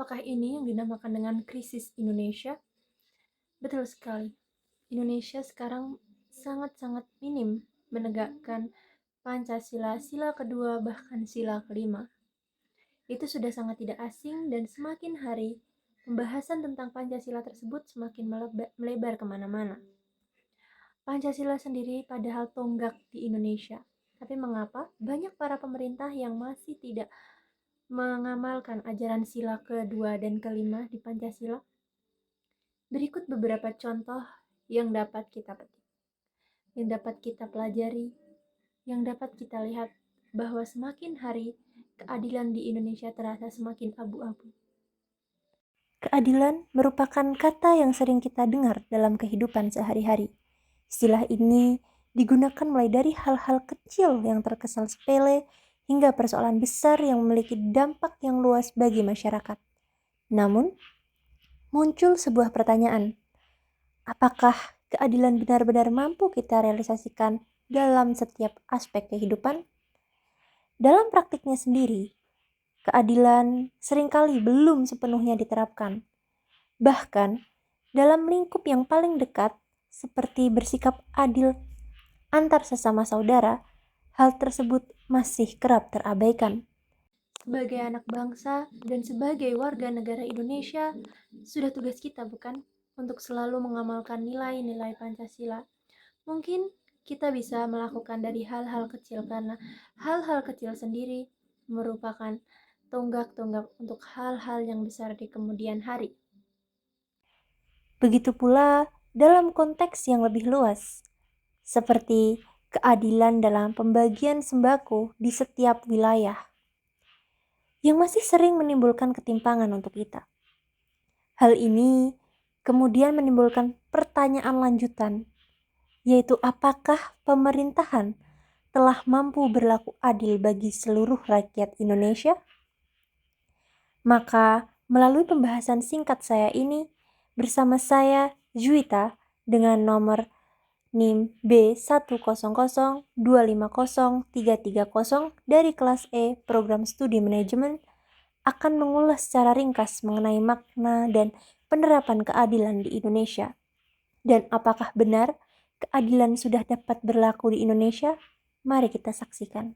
Apakah ini yang dinamakan dengan krisis Indonesia? Betul sekali. Indonesia sekarang sangat-sangat minim menegakkan Pancasila, sila kedua, bahkan sila kelima. Itu sudah sangat tidak asing dan semakin hari pembahasan tentang Pancasila tersebut semakin melebar kemana-mana. Pancasila sendiri padahal tonggak di Indonesia. Tapi mengapa banyak para pemerintah yang masih tidak mengamalkan ajaran sila kedua dan kelima di Pancasila? Berikut beberapa contoh yang dapat kita petik, yang dapat kita pelajari, yang dapat kita lihat bahwa semakin hari keadilan di Indonesia terasa semakin abu-abu. Keadilan merupakan kata yang sering kita dengar dalam kehidupan sehari-hari. Istilah ini digunakan mulai dari hal-hal kecil yang terkesan sepele hingga persoalan besar yang memiliki dampak yang luas bagi masyarakat. Namun, muncul sebuah pertanyaan. Apakah keadilan benar-benar mampu kita realisasikan dalam setiap aspek kehidupan? Dalam praktiknya sendiri, keadilan seringkali belum sepenuhnya diterapkan. Bahkan, dalam lingkup yang paling dekat, seperti bersikap adil antar sesama saudara, hal tersebut masih kerap terabaikan. Sebagai anak bangsa dan sebagai warga negara Indonesia, sudah tugas kita bukan? Untuk selalu mengamalkan nilai-nilai Pancasila. Mungkin kita bisa melakukan dari hal-hal kecil karena hal-hal kecil sendiri merupakan tonggak-tonggak untuk hal-hal yang besar di kemudian hari. Begitu pula dalam konteks yang lebih luas, seperti keadilan dalam pembagian sembako di setiap wilayah, yang masih sering menimbulkan ketimpangan untuk kita. Hal ini kemudian menimbulkan pertanyaan lanjutan, yaitu apakah pemerintahan telah mampu berlaku adil bagi seluruh rakyat Indonesia? Maka, melalui pembahasan singkat saya ini, bersama saya Juwita dengan nomor NIM B100250330 dari kelas E Program Studi Manajemen akan mengulas secara ringkas mengenai makna dan penerapan keadilan di Indonesia. Dan apakah benar keadilan sudah dapat berlaku di Indonesia? Mari kita saksikan.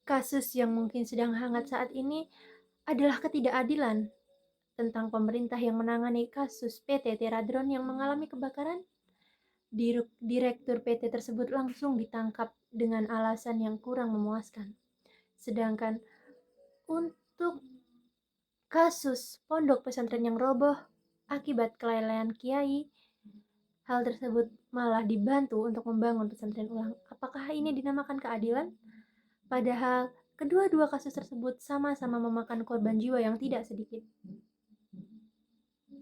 Kasus yang mungkin sedang hangat saat ini adalah ketidakadilan tentang pemerintah yang menangani kasus PT Teradron yang mengalami kebakaran. Direktur PT tersebut langsung ditangkap dengan alasan yang kurang memuaskan. Sedangkan untuk kasus pondok pesantren yang roboh akibat kelalaian kiai, hal tersebut malah dibantu untuk membangun pesantren ulang. Apakah ini dinamakan keadilan? Padahal kedua-dua kasus tersebut sama-sama memakan korban jiwa yang tidak sedikit.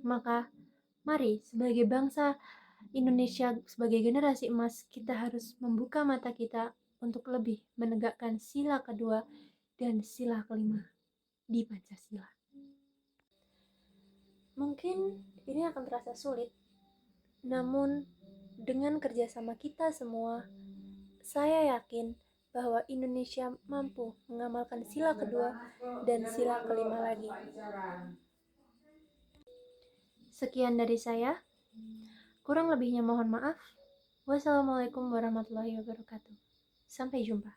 Maka, mari sebagai bangsa Indonesia, sebagai generasi emas, kita harus membuka mata kita untuk lebih menegakkan sila kedua dan sila kelima di Pancasila. Mungkin ini akan terasa sulit, namun dengan kerjasama kita semua, saya yakin bahwa Indonesia mampu mengamalkan sila kedua dan sila kelima lagi. Sekian dari saya. Kurang lebihnya mohon maaf. Wassalamualaikum warahmatullahi wabarakatuh. Sampai jumpa.